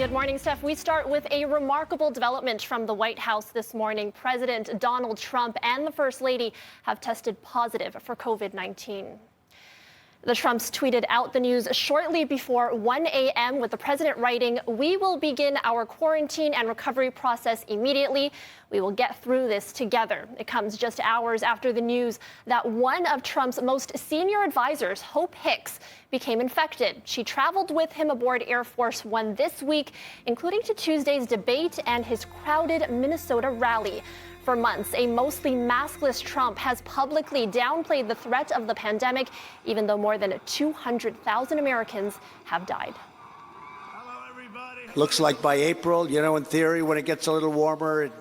Good morning, Steph. We start with a remarkable development from the White House this morning. President Donald Trump and the First Lady have tested positive for COVID-19. The Trumps tweeted out the news shortly before 1 a.m. with the president writing, "We will begin our quarantine and recovery process immediately. We will get through this together." It comes just hours after the news that one of Trump's most senior advisors, Hope Hicks, became infected. She traveled with him aboard Air Force One this week, including to Tuesday's debate and his crowded Minnesota rally. For months, a mostly maskless Trump has publicly downplayed the threat of the pandemic, even though more than 200,000 Americans have died. Hello, everybody. Looks like by April, in theory, when it gets a little warmer, it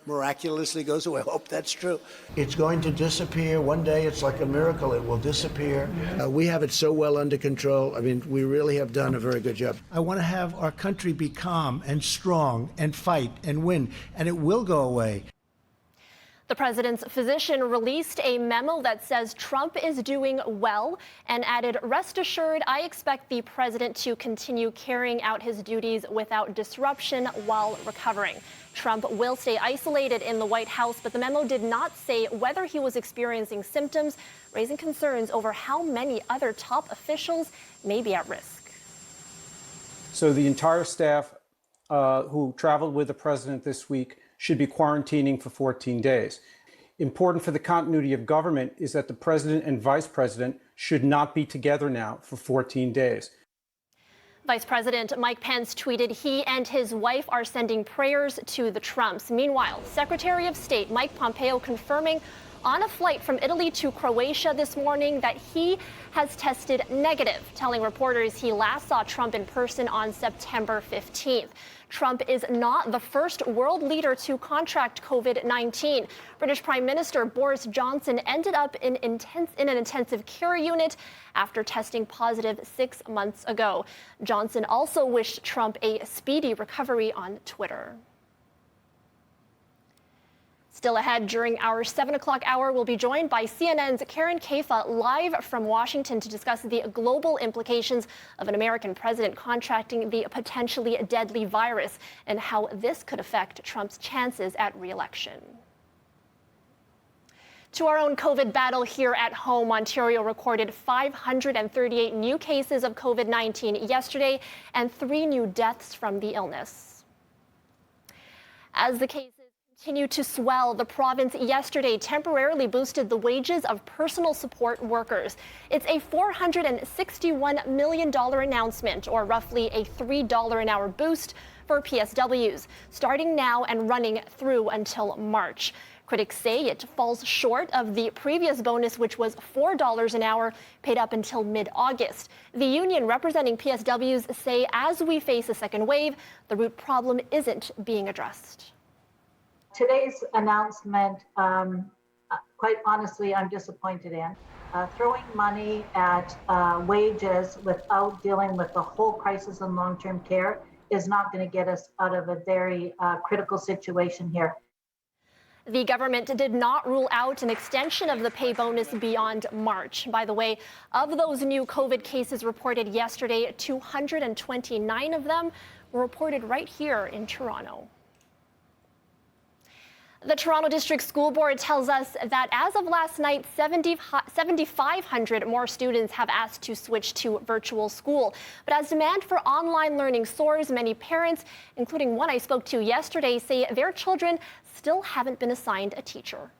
miraculously goes away. I hope that's true. It's going to disappear. One day, it's like a miracle. It will disappear. We have it so well under control. I mean, we really have done a very good job. I want to have our country be calm and strong and fight and win, and it will go away. The president's physician released a memo that says Trump is doing well and added, "Rest assured, I expect the president to continue carrying out his duties without disruption while recovering." Trump will stay isolated in the White House, but the memo did not say whether he was experiencing symptoms, raising concerns over how many other top officials may be at risk. So the entire staff who traveled with the president this week should be quarantining for 14 days. Important for the continuity of government is that the president and vice president should not be together now for 14 days. Vice President Mike Pence tweeted he and his wife are sending prayers to the Trumps. Meanwhile, Secretary of State Mike Pompeo confirming on a flight from Italy to Croatia this morning that he has tested negative, telling reporters he last saw Trump in person on September 15th. Trump is not the first world leader to contract COVID-19. British Prime Minister Boris Johnson ended up in an intensive care unit after testing positive 6 months ago. Johnson also wished Trump a speedy recovery on Twitter. Still ahead, during our 7 o'clock hour, we'll be joined by CNN's Karen Kaifa live from Washington to discuss the global implications of an American president contracting the potentially deadly virus and how this could affect Trump's chances at re-election. To our own COVID battle here at home, Ontario recorded 538 new cases of COVID-19 yesterday and 3 new deaths from the illness. As the cases continue to swell, the province yesterday temporarily boosted the wages of personal support workers. It's a $461 million announcement, or roughly a $3 an hour boost for PSWs, starting now and running through until March. Critics say it falls short of the previous bonus, which was $4 an hour, paid up until mid-August. The union representing PSWs say as we face a second wave, the root problem isn't being addressed. Today's announcement, quite honestly, I'm disappointed in. Throwing money at wages without dealing with the whole crisis in long-term care is not going to get us out of a very critical situation here. The government did not rule out an extension of the pay bonus beyond March. By the way, of those new COVID cases reported yesterday, 229 of them were reported right here in Toronto. The Toronto District School Board tells us that as of last night, 7,500 more students have asked to switch to virtual school. But as demand for online learning soars, many parents, including one I spoke to yesterday, say their children still haven't been assigned a teacher.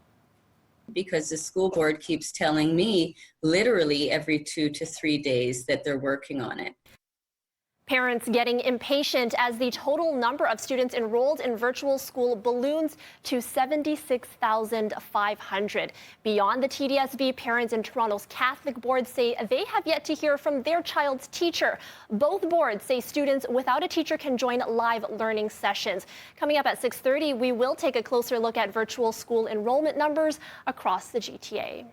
Because the school board keeps telling me literally every 2 to 3 days that they're working on it. Parents getting impatient as the total number of students enrolled in virtual school balloons to 76,500. Beyond the TDSB, parents in Toronto's Catholic board say they have yet to hear from their child's teacher. Both boards say students without a teacher can join live learning sessions. Coming up at 6:30, we will take a closer look at virtual school enrollment numbers across the GTA.